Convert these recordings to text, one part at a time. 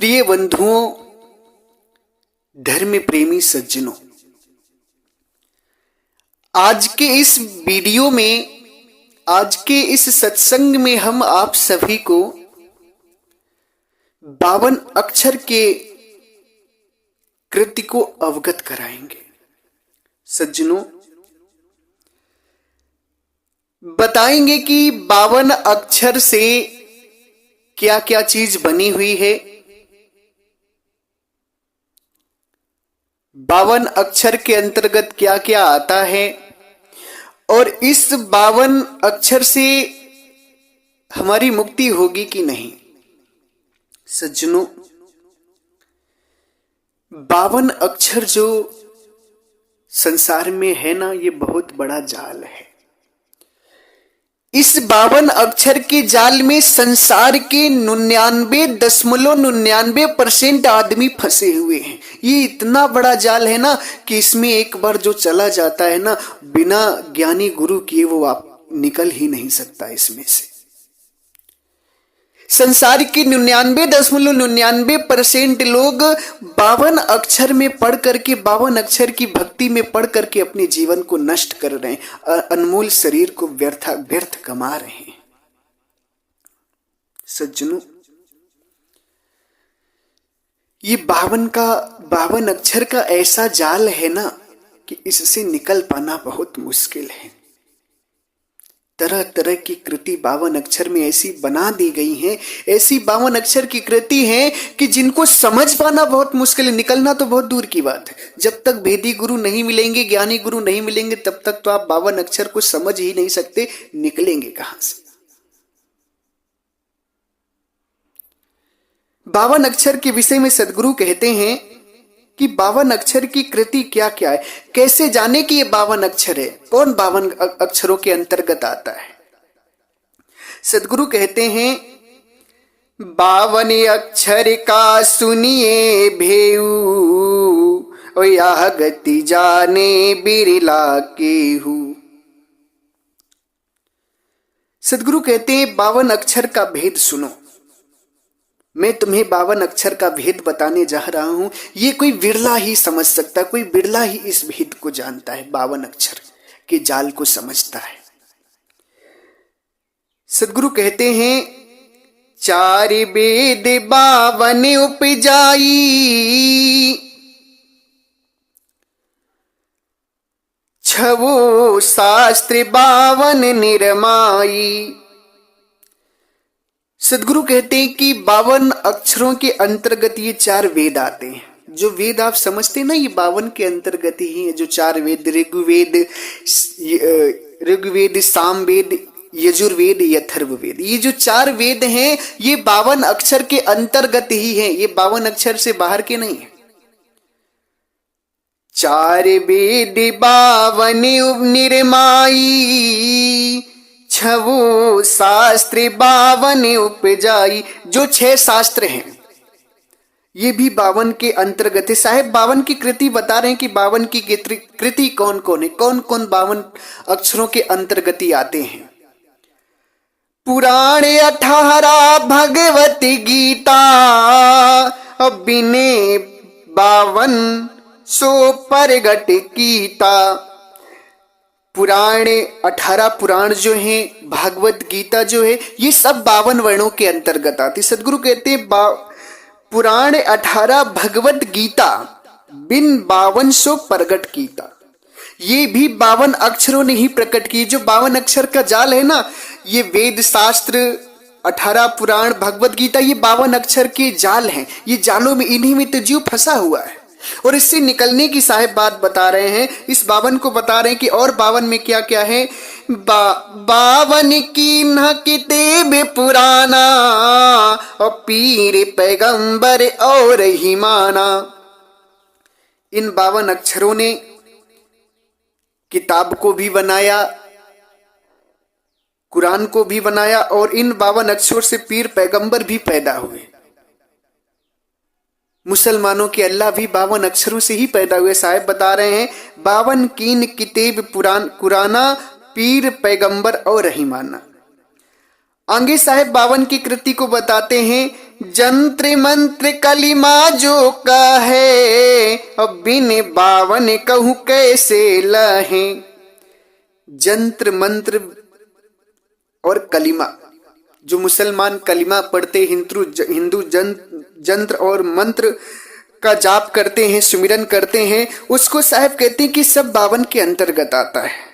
प्रिय बंधुओं, धर्म प्रेमी सज्जनों, आज के इस वीडियो में, आज के इस सत्संग में हम आप सभी को 52 अक्षर के कृति को अवगत कराएंगे। सज्जनों, बताएंगे कि 52 अक्षर से क्या क्या चीज बनी हुई है, 52 अक्षर के अंतर्गत क्या क्या आता है और इस 52 अक्षर से हमारी मुक्ति होगी कि नहीं। सज्जनों, 52 अक्षर जो संसार में है ना, ये बहुत बड़ा जाल है। इस 52 अक्षर के जाल में संसार के 99.99% आदमी फंसे हुए हैं। ये इतना बड़ा जाल है ना कि इसमें एक बार जो चला जाता है ना, बिना ज्ञानी गुरु किए वो आप निकल ही नहीं सकता इसमें से। संसार के 99.99% लोग 52 अक्षर में पढ़ करके, 52 अक्षर की भक्ति में पढ़ करके अपने जीवन को नष्ट कर रहे हैं, अनमोल शरीर को व्यर्थ कमा रहे हैं। सज्जनों, ये 52 अक्षर का ऐसा जाल है ना कि इससे निकल पाना बहुत मुश्किल है। तरह तरह की कृति 52 अक्षर में ऐसी बना दी गई हैं, ऐसी 52 अक्षर की कृति हैं कि जिनको समझ पाना बहुत मुश्किल है, निकलना तो बहुत दूर की बात है। जब तक भेदी गुरु नहीं मिलेंगे, ज्ञानी गुरु नहीं मिलेंगे, तब तक तो आप 52 अक्षर को समझ ही नहीं सकते, निकलेंगे कहां से। 52 अक्षर के विषय में सदगुरु कहते हैं कि 52 अक्षर की कृति क्या क्या है, कैसे जाने कि ये 52 अक्षर है, कौन 52 अक्षरों के अंतर्गत आता है। सदगुरु कहते हैं 52 अक्षर का सुनिए भेऊ, और यह गति जाने बिरला केहू। सदगुरु कहते हैं 52 अक्षर का भेद सुनो। मैं तुम्हें 52 अक्षर का भेद बताने जा रहा हूं। ये कोई बिरला ही समझ सकता है, कोई बिरला ही इस भेद को जानता है, 52 अक्षर के जाल को समझता है। सदगुरु कहते हैं 4 वेद 52 उपजाई, छवो शास्त्र 52 निर्माई। सदगुरु कहते हैं कि 52 अक्षरों के अंतर्गत ये 4 वेद आते हैं। जो वेद आप समझते हैं ना, ये 52 के अंतर्गत ही है। जो 4 वेद, ऋग्वेद, सामवेद, यजुर्वेद, अथर्ववेद, ये जो 4 वेद हैं, ये 52 अक्षर के अंतर्गत ही हैं। ये 52 अक्षर से बाहर के नहीं है। 4 वेद 52 निर्माई, छवो शास्त्र 52 उपजाई। जो 6 शास्त्र हैं ये भी 52 के अंतर्गत है। साहेब 52 की कृति बता रहे हैं कि 52 की कृति कौन कौन है, कौन कौन 52 अक्षरों के अंतर्गत आते हैं। पुराण 18 भगवत गीता, बिने 52 सो परगट कीता। पुराण 18 पुराण जो हैं, भागवत गीता जो है, ये सब 52 वर्णों के अंतर्गत आती। सदगुरु कहते हैं पुराण 18 भगवत गीता बिन 52 सो प्रकट कीता। ये भी 52 अक्षरों ने ही प्रकट की। जो 52 अक्षर का जाल है ना, ये वेद, शास्त्र, 18 पुराण, भगवत गीता, ये 52 अक्षर के जाल हैं। ये जालों में, इन्हीं में तो जीव फंसा हुआ है और इससे निकलने की साहेब बात बता रहे हैं। इस 52 को बता रहे हैं कि और 52 में क्या क्या है। 52 की न किताब पुराना, और पीर पैगंबर और ही माना। इन 52 अक्षरों ने किताब को भी बनाया, कुरान को भी बनाया, और इन 52 अक्षरों से पीर पैगंबर भी पैदा हुए। मुसलमानों के अल्लाह भी 52 अक्षरों से ही पैदा हुए। साहिब बता रहे हैं 52 कीन किताब कुराना, पीर पैगंबर और रहीमाना। आगे साहेब 52 की कृति को बताते हैं। जंत्र मंत्र कलिमा जो कहे, अब बिन बावन कहूँ कैसे लहे। जंत्र मंत्र और कलिमा, जो मुसलमान कलिमा पढ़ते, हिंदू जंत्र और मंत्र का जाप करते हैं, सुमिरन करते हैं, उसको साहब कहते हैं कि सब 52 के अंतर्गत आता है।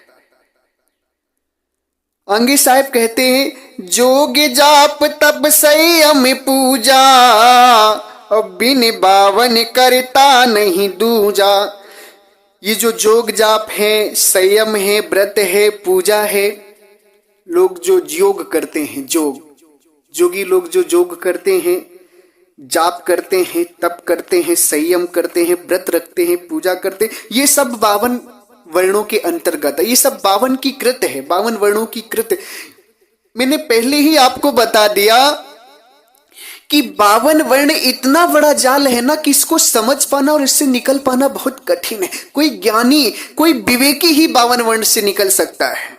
आगे साहब कहते हैं जोग जाप तप संयम पूजा, अब बिन 52 करता नहीं दूजा। ये जो जोग जाप है, संयम है, व्रत है, पूजा है, लोग जो योग करते हैं, जोगी लोग जो योग करते हैं, जाप करते हैं, तप करते हैं, संयम करते हैं, व्रत रखते हैं, पूजा करते हैं, ये सब 52 वर्णों के अंतर्गत है। ये सब 52 की कृत है, 52 वर्णों की कृत। मैंने पहले ही आपको बता दिया कि 52 वर्ण इतना बड़ा जाल है ना कि इसको समझ पाना और इससे निकल पाना बहुत कठिन है। कोई ज्ञानी, कोई विवेकी ही 52 वर्ण से निकल सकता है।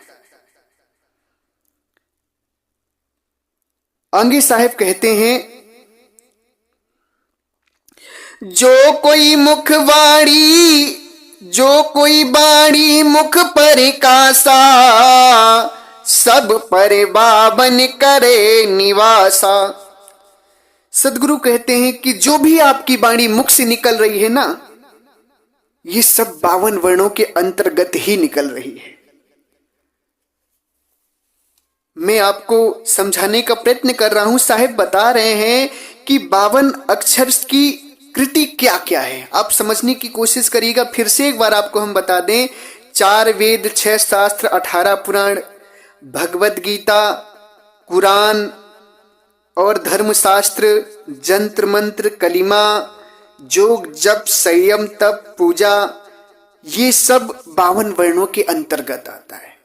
आगे साहब कहते हैं जो कोई मुखवाणी, जो कोई बाणी मुख पर कासा, सब पर 52 करे निवासा। सदगुरु कहते हैं कि जो भी आपकी वाणी मुख से निकल रही है ना, ये सब 52 वर्णों के अंतर्गत ही निकल रही है। मैं आपको समझाने का प्रयत्न कर रहा हूं। साहेब बता रहे हैं कि 52 अक्षर की कृति क्या क्या है, आप समझने की कोशिश करिएगा। फिर से एक बार आपको हम बता दें, 4 वेद, 6 शास्त्र, 18 पुराण, भगवत गीता, कुरान और धर्मशास्त्र, जंत्र मंत्र, कलिमा, जोग जप, संयम तप, पूजा, ये सब 52 वर्णों के अंतर्गत आता है।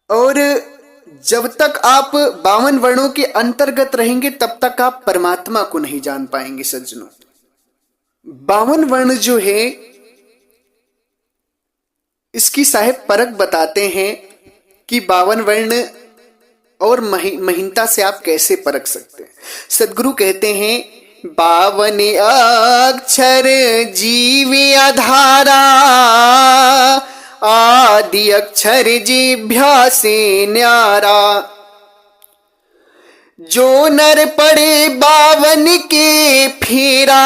और जब तक आप 52 वर्णों के अंतर्गत रहेंगे तब तक आप परमात्मा को नहीं जान पाएंगे सज्जनों। 52 वर्ण जो है, इसकी साहेब परख बताते हैं कि 52 वर्ण और महीनता से आप कैसे परख सकते हैं। सदगुरु कहते हैं 52 अक्षर जीव आधारा, आदि अक्षर जिभ्या से न्यारा। जो नर पड़े 52 के फेरा,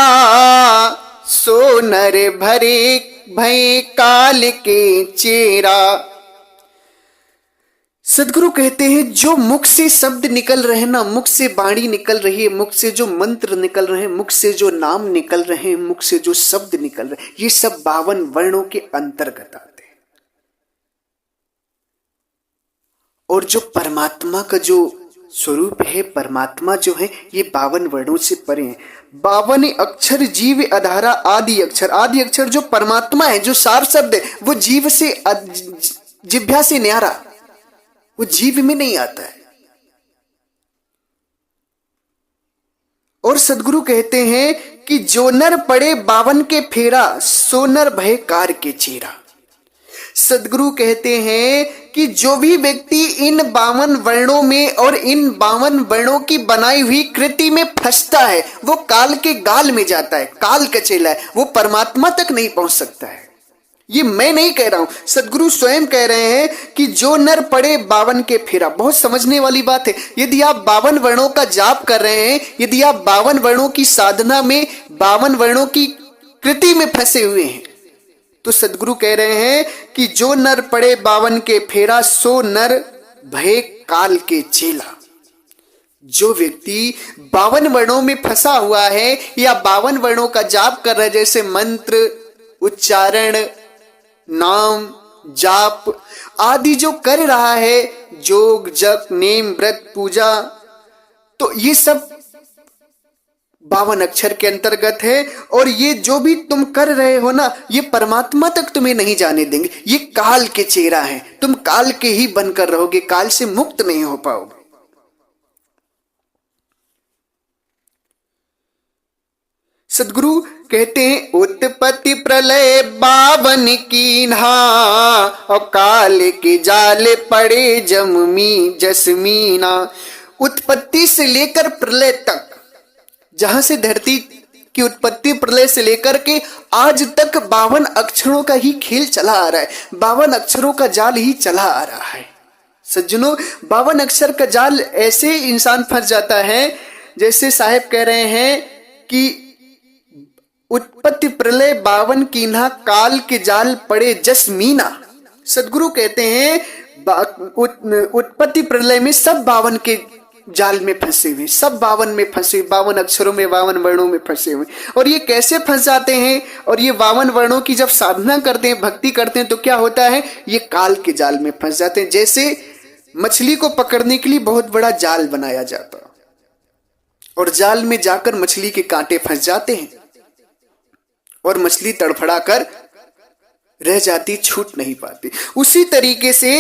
सो नर भरे भय काल के चेरा। सदगुरु कहते हैं जो मुख से शब्द निकल रहे हैं ना, मुख से वाणी निकल रही है, मुख से जो मंत्र निकल रहे हैं, मुख से जो नाम निकल रहे हैं, मुख से जो शब्द निकल रहे हैं, ये सब 52 वर्णों के अंतर्गत आते हैं। और जो परमात्मा का जो स्वरूप है, परमात्मा जो है, ये 52 वर्णों से परे हैं। 52 अक्षर जीव आधारा, आदि अक्षर। आदि अक्षर जो परमात्मा है, जो सार शब्द है, वो जीव से, जिह्वा से न्यारा, वो जीव में नहीं आता है। और सदगुरु कहते हैं कि जो नर पड़े 52 के फेरा, सो नर भय कार के चेरा। सदगुरु कहते हैं कि जो भी व्यक्ति इन 52 वर्णों में और इन 52 वर्णों की बनाई हुई कृति में फंसता है, वो काल के गाल में जाता है, काल कचेला है, वो परमात्मा तक नहीं पहुंच सकता है। ये मैं नहीं कह रहा हूं, सदगुरु स्वयं कह रहे हैं कि जो नर पड़े 52 के फेरा। बहुत समझने वाली बात है। यदि आप 52 वर्णों का जाप कर रहे हैं, यदि आप 52 वर्णों की साधना में, 52 वर्णों की कृति में फंसे हुए हैं, तो सदगुरु कह रहे हैं कि जो नर पड़े 52 के फेरा, सो नर भय काल के चेला। जो व्यक्ति 52 वर्णों में फंसा हुआ है या 52 वर्णों का जाप कर रहा है, जैसे मंत्र, उच्चारण, नाम, जाप आदि जो कर रहा है, जोग जप, नेम, व्रत, पूजा, तो ये सब 52 अक्षर के अंतर्गत है। और ये जो भी तुम कर रहे हो ना, ये परमात्मा तक तुम्हें नहीं जाने देंगे। ये काल के चेहरा है, तुम काल के ही बनकर रहोगे, काल से मुक्त नहीं हो पाओगे। सदगुरु कहते हैं उत्पत्ति प्रलय 52 कीन्हा, और काल के जाले पड़े जममी जसमीना। उत्पत्ति से लेकर प्रलय तक, जहां से धरती की उत्पत्ति प्रलय से लेकर के आज तक 52 अक्षरों का ही खेल चला आ रहा है, 52 अक्षरों का जाल ही चला आ रहा है। सज्जनों, 52 अक्षर का जाल ऐसे इंसान फंस जाता है जैसे साहेब कह रहे हैं कि उत्पत्ति प्रलय 52 कीन्हा, काल के जाल पड़े जसमीना। सदगुरु कहते हैं उत्पत्ति प्रलय में सब 52 के जाल में फंसे हुए, सब 52 में फंसे, 52 अक्षरों में, 52 वर्णों में फंसे हुए। और ये कैसे फंस जाते हैं? और ये 52 वर्णों की जब साधना करते हैं, भक्ति करते हैं, तो क्या होता है? ये काल के जाल में फंस जाते हैं। जैसे मछली को पकड़ने के लिए बहुत बड़ा जाल बनाया जाता और जाल में जाकर मछली के कांटे फंस जाते हैं और मछली तड़फड़ा कर रह जाती, छूट नहीं पाती। उसी तरीके से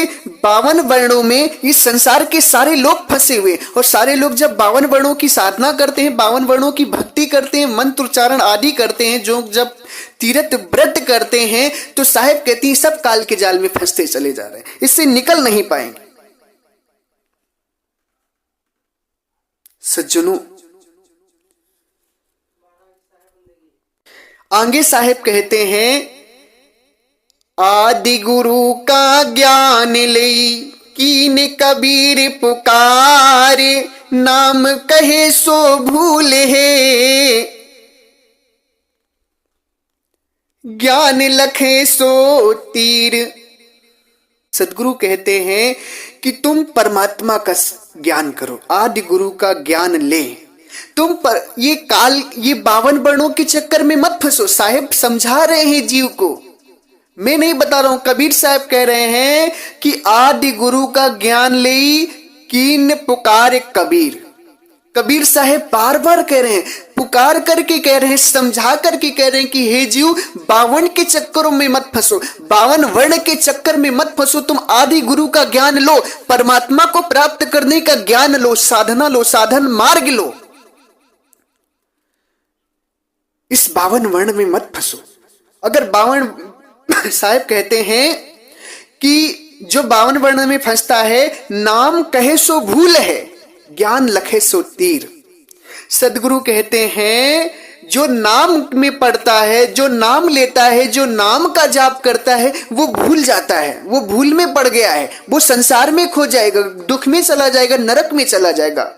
52 वर्णों में इस संसार के सारे लोग फंसे हुए, और सारे लोग जब 52 वर्णों की साधना करते हैं, 52 वर्णों की भक्ति करते हैं, मंत्र उच्चारण आदि करते हैं, जो जब तीर्थ व्रत करते हैं, तो साहेब कहती है सब काल के जाल में फंसते चले जा रहे हैं, इससे निकल नहीं पाएंगे। सज्जनों, आगे साहेब कहते हैं आदि गुरु का ज्ञान लई कीन कबीर पुकार, नाम कहे सो भूल है, ज्ञान लखे सो तीर। सदगुरु कहते हैं कि तुम परमात्मा का ज्ञान करो, आदि गुरु का ज्ञान ले, तुम पर ये 52 वर्णों के चक्कर में मत फंसो। साहेब समझा रहे हैं जीव को, मैं नहीं बता रहा हूं, कबीर साहब कह रहे हैं कि आदि गुरु का ज्ञान ले कीन पुकार कबीर। कबीर साहब बार बार कह रहे हैं, पुकार करके कह रहे हैं, समझा करके कह रहे हैं कि हे जीव, 52 के चक्करों में मत फंसो, 52 वर्ण के चक्कर में मत फंसो, तुम आदि गुरु का ज्ञान लो, परमात्मा को प्राप्त करने का ज्ञान लो, साधना लो, साधन मार्ग लो, इस 52 वर्ण में मत फंसो। अगर 52 साहब कहते हैं कि जो 52 वर्ण में फंसता है, नाम कहे सो भूल है, ज्ञान लखे सो तीर। सदगुरु कहते हैं जो नाम में पढ़ता है, जो नाम लेता है, जो नाम का जाप करता है, वो भूल जाता है, वो भूल में पड़ गया है, वो संसार में खो जाएगा, दुख में चला जाएगा, नरक में चला जाएगा।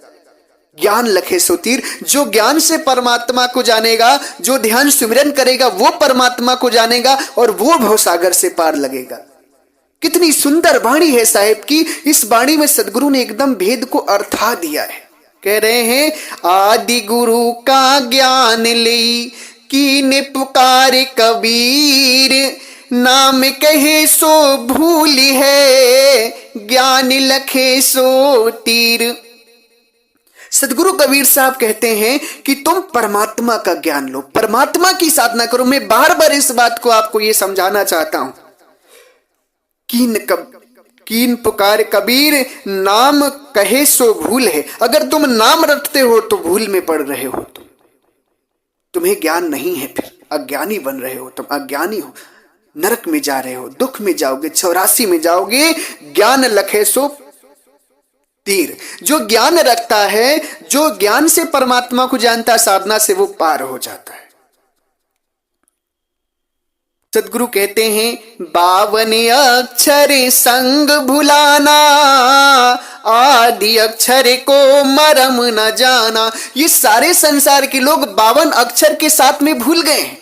ज्ञान लखे सो तीर, जो ज्ञान से परमात्मा को जानेगा, जो ध्यान सिमरन करेगा, वो परमात्मा को जानेगा और वो भवसागर से पार लगेगा। कितनी सुंदर वाणी है साहेब की। इस वाणी में सदगुरु ने एकदम भेद को अर्था दिया है। कह रहे हैं आदि गुरु का ज्ञान ले कीने पुकारे कबीर, नाम कहे सो भूल है, ज्ञान लखे सो तीर। सदगुरु कबीर साहब कहते हैं कि तुम परमात्मा का ज्ञान लो, परमात्मा की साधना करो। मैं बार बार इस बात को आपको ये समझाना चाहता हूं। कीन पुकार कबीर, नाम कहे सो भूल है। अगर तुम नाम रटते हो तो भूल में पड़ रहे हो, तुम्हें ज्ञान नहीं है, फिर अज्ञानी बन रहे हो, तुम अज्ञानी हो, नरक में जा रहे हो, दुख में जाओगे, 84 में जाओगे। ज्ञान लखे सो तीर, जो ज्ञान रखता है, जो ज्ञान से परमात्मा को जानता है, साधना से वो पार हो जाता है। सदगुरु कहते हैं 52 अक्षर संग भुलाना, आदि अक्षर को मरम न जाना। ये सारे संसार के लोग 52 अक्षर के साथ में भूल गए हैं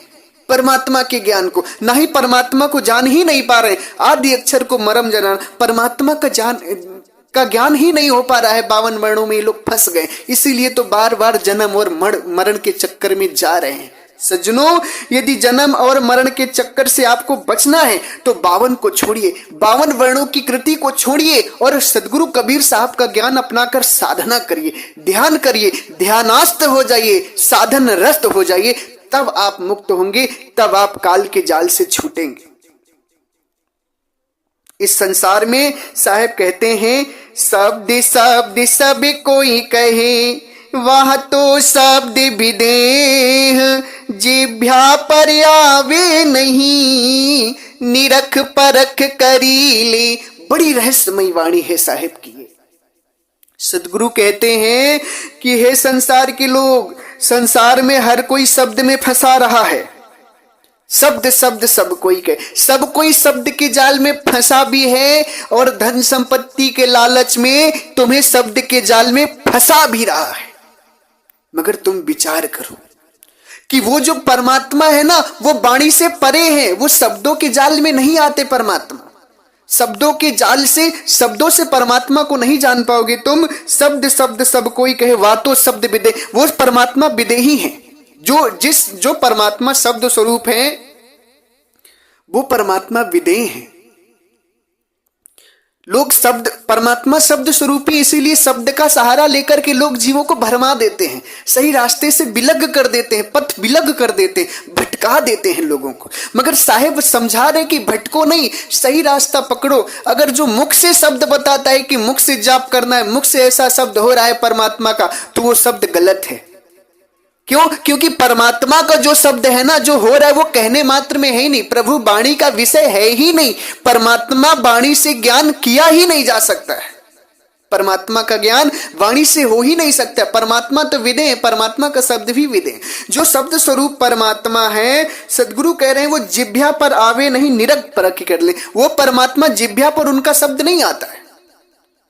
परमात्मा के ज्ञान को, ना ही परमात्मा को जान ही नहीं पा रहे। आदि अक्षर को मरम जाना, परमात्मा का ज्ञान ही नहीं हो पा रहा है। 52 वर्णों में ये लोग फंस गए, इसीलिए तो बार बार जन्म और मरण के चक्कर में जा रहे हैं। सज्जनों, यदि जन्म और मरण के चक्कर से आपको बचना है तो 52 को छोड़िए, 52 वर्णों की कृति को छोड़िए और सदगुरु कबीर साहब का ज्ञान अपनाकर साधना करिए, ध्यान करिए, ध्यानास्त हो जाइए, साधन रस्त हो जाइए, तब आप मुक्त होंगे, तब आप काल के जाल से छूटेंगे। इस संसार में साहेब कहते हैं शब्द शब्द सब कोई कहे, वह तो शब्द विदेह, जिभ्या पर आवे नहीं, निरख परख करी ले। बड़ी रहस्यमयी वाणी है साहेब की। सदगुरु कहते हैं कि हे संसार के लोग, संसार में हर कोई शब्द में फंसा रहा है। शब्द शब्द सब कोई के, सब कोई शब्द के जाल में फंसा भी है, और धन संपत्ति के लालच में तुम्हें शब्द के जाल में फंसा भी रहा है। मगर तुम विचार करो कि वो जो परमात्मा है ना, वो वाणी से परे है, वो शब्दों के जाल में नहीं आते। परमात्मा शब्दों के जाल से, शब्दों से परमात्मा को नहीं जान पाओगे तुम। शब्द शब्द सब कोई कहे, वातो शब्द विदे, वो परमात्मा विदेही है। जो परमात्मा शब्द स्वरूप है, वो परमात्मा विदेह है। लोग शब्द, परमात्मा शब्द स्वरूपी, इसीलिए शब्द का सहारा लेकर के लोग जीवों को भरमा देते हैं, सही रास्ते से विलग कर देते हैं, पथ विलग कर देते हैं, भटका देते हैं लोगों को। मगर साहेब समझा रहे कि भटको नहीं, सही रास्ता पकड़ो। अगर जो मुख से शब्द बताता है कि मुख से जाप करना है, मुख से ऐसा शब्द हो रहा है परमात्मा का, तो वो शब्द गलत है। क्यों? क्योंकि परमात्मा का जो शब्द है ना, जो हो रहा है, वो कहने मात्र में है ही नहीं, प्रभु वाणी का विषय है ही नहीं। परमात्मा वाणी से ज्ञान किया ही नहीं जा सकता है। परमात्मा का ज्ञान वाणी से हो ही नहीं सकता। परमात्मा तो विदे है, परमात्मा का शब्द भी विदे है। जो शब्द स्वरूप परमात्मा है, सदगुरु कह रहे हैं वो जिह्वा पर आवे नहीं, निरख परख कर ले। वो परमात्मा जिह्वा पर उनका शब्द नहीं आता है।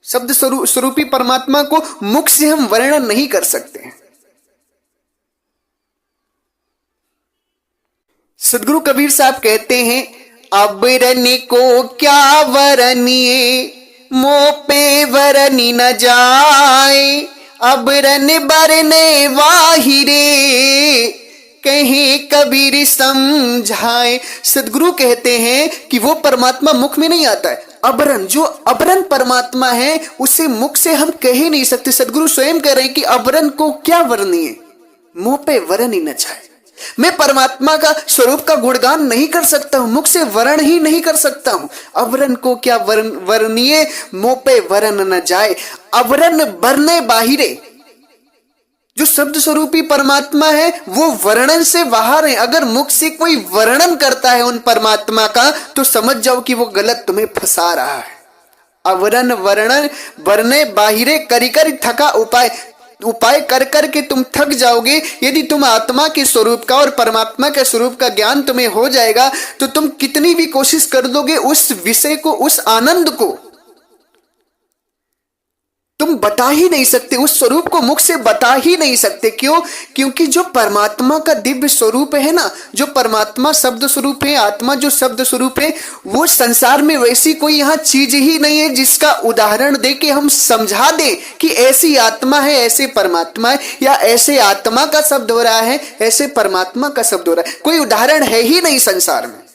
शब्द स्वरूपी परमात्मा को मुख से हम वर्णन नहीं कर सकते हैं। सदगुरु कबीर साहब कहते हैं, अबरन को क्या वरनिए, मोह पे वरनी न जाए, अबरन बरने वाहिरे, कहे कबीर समझाए। सदगुरु कहते हैं कि वो परमात्मा मुख में नहीं आता है। अबरन, जो अबरन परमात्मा है, उसे मुख से हम कह ही नहीं सकते। सदगुरु स्वयं कह रहे हैं कि अबरन को क्या वर्णिए, मुंह पे वरण ही न जाए। मैं परमात्मा का स्वरूप का गुणगान नहीं कर सकता हूं, मुख से वर्ण ही नहीं कर सकता हूं। अवरण को क्या वर्णिए, मुंह पे वर्ण न जाए, अवरण बरने बाहिरे। जो शब्द स्वरूपी परमात्मा है, वो वर्णन से बाहर है। अगर मुख से कोई वर्णन करता है उन परमात्मा का, तो समझ जाओ कि वो गलत तुम्हें फंसा रहा है। अवरण वर्णन बरने बाहिरे, करिकर थका उपाय कर कर के तुम थक जाओगे। यदि तुम आत्मा के स्वरूप का और परमात्मा के स्वरूप का ज्ञान तुम्हें हो जाएगा, तो तुम कितनी भी कोशिश कर दोगे, उस विषय को, उस आनंद को तुम बता ही नहीं सकते, उस स्वरूप को मुख से बता ही नहीं सकते। क्यों? क्योंकि जो परमात्मा का दिव्य स्वरूप है ना, जो परमात्मा शब्द स्वरूप है, आत्मा जो शब्द स्वरूप है, वो संसार में वैसी कोई यहाँ चीज ही नहीं है जिसका उदाहरण दे के हम समझा दे कि ऐसी आत्मा है, ऐसे परमात्मा है, या ऐसे आत्मा का शब्द हो रहा है, ऐसे परमात्मा का शब्द हो रहा है। कोई उदाहरण है ही नहीं संसार में।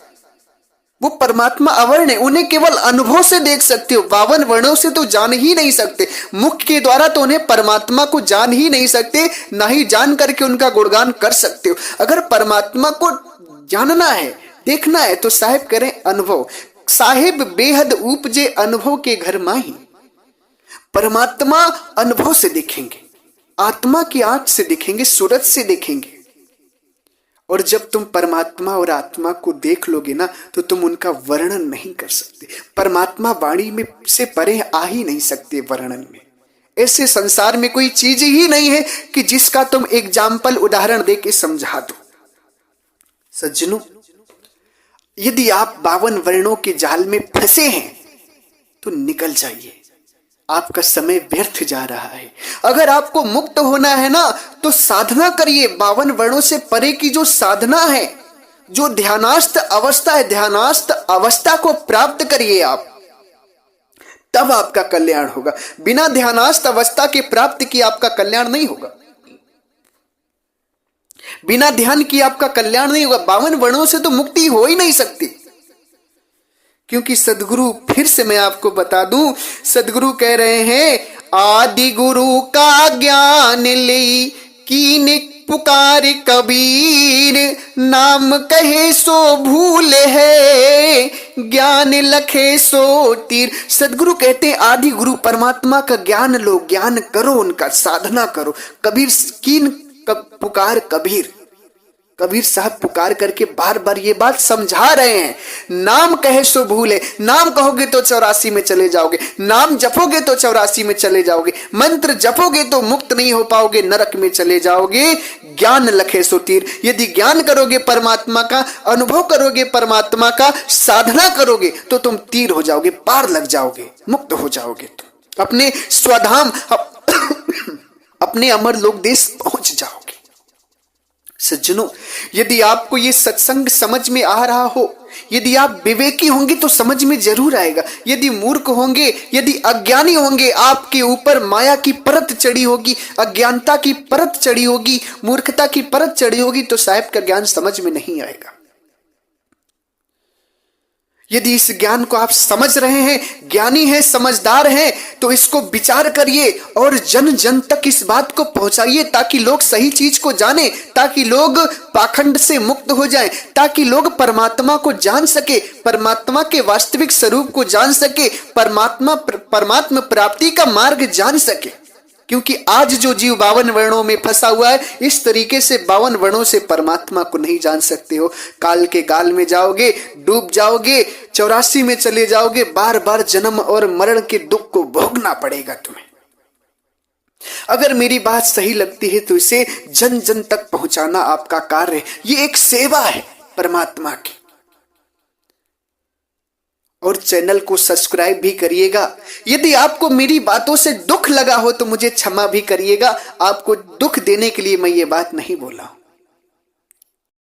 वो परमात्मा अवर्ण है, उन्हें केवल अनुभव से देख सकते हो, 52 वर्णों से तो जान ही नहीं सकते। मुख के द्वारा तो उन्हें परमात्मा को जान ही नहीं सकते, ना ही जान करके उनका गुणगान कर सकते हो। अगर परमात्मा को जानना है, देखना है, तो साहेब करें अनुभव। साहेब बेहद उपजे अनुभव के घर माही। परमात्मा अनुभव से देखेंगे, आत्मा की आंख से देखेंगे, सूरत से देखेंगे। और जब तुम परमात्मा और आत्मा को देख लोगे ना, तो तुम उनका वर्णन नहीं कर सकते। परमात्मा वाणी में से परे आ ही नहीं सकते वर्णन में। ऐसे संसार में कोई चीज ही नहीं है कि जिसका तुम एग्जाम्पल, उदाहरण दे के समझा दो। सज्जनों, यदि आप 52 वर्णों के जाल में फंसे हैं, तो निकल जाइए, आपका समय व्यर्थ जा रहा है। अगर आपको मुक्त होना है ना, तो साधना करिए। 52 वर्णों से परे की जो साधना है, जो ध्यानास्थ अवस्था है, ध्यानास्थ अवस्था को प्राप्त करिए आप, तब आपका कल्याण होगा। बिना ध्यानास्थ अवस्था के प्राप्त की आपका कल्याण नहीं होगा। बिना ध्यान की आपका कल्याण नहीं होगा। 52 वर्णों से तो मुक्ति हो ही नहीं सकती। क्योंकि सदगुरु, फिर से मैं आपको बता दूं, सदगुरु कह रहे हैं, आदि गुरु का ज्ञान ले कीन पुकार कबीर, नाम कहे सो भूल है, ज्ञान लखे सो तीर। सदगुरु कहते हैं, आदि गुरु परमात्मा का ज्ञान लो, ज्ञान करो, उनका साधना करो। कबीर कीन पुकार कबीर, कबीर साहब पुकार करके बार बार ये बात समझा रहे हैं। नाम कहे सो भूले, नाम कहोगे तो 84 में चले जाओगे, नाम जपोगे तो 84 में चले जाओगे, मंत्र जपोगे तो मुक्त नहीं हो पाओगे, नरक में चले जाओगे। ज्ञान लखे सो तीर, यदि ज्ञान करोगे परमात्मा का, अनुभव करोगे परमात्मा का, साधना करोगे तो तुम तीर हो जाओगे, पार लग जाओगे, मुक्त हो जाओगे, तुम अपने स्वधाम अपने अमर लोक देश पहुंच जाओगे। सज्जनों, यदि आपको ये सत्संग समझ में आ रहा हो, यदि आप विवेकी होंगे तो समझ में जरूर आएगा। यदि मूर्ख होंगे, यदि अज्ञानी होंगे, आपके ऊपर माया की परत चढ़ी होगी, अज्ञानता की परत चढ़ी होगी, मूर्खता की परत चढ़ी होगी, तो साहिब का ज्ञान समझ में नहीं आएगा। यदि इस ज्ञान को आप समझ रहे हैं, ज्ञानी हैं, समझदार हैं, तो इसको विचार करिए और जन जन तक इस बात को पहुंचाइए, ताकि लोग सही चीज को जाने, ताकि लोग पाखंड से मुक्त हो जाएं, ताकि लोग परमात्मा को जान सके, परमात्मा के वास्तविक स्वरूप को जान सके, परमात्मा प्राप्ति का मार्ग जान सके। क्योंकि आज जो जीव 52 वर्णों में फंसा हुआ है, इस तरीके से 52 वर्णों से परमात्मा को नहीं जान सकते हो। काल के गाल में जाओगे, डूब जाओगे, 84 में चले जाओगे, बार बार जन्म और मरण के दुख को भोगना पड़ेगा तुम्हें। अगर मेरी बात सही लगती है तो इसे जन जन तक पहुंचाना आपका कार्य है, ये एक सेवा है परमात्मा की। और चैनल को सब्सक्राइब भी करिएगा। यदि आपको मेरी बातों से दुख लगा हो तो मुझे क्षमा भी करिएगा, आपको दुख देने के लिए मैं ये बात नहीं बोला हूं।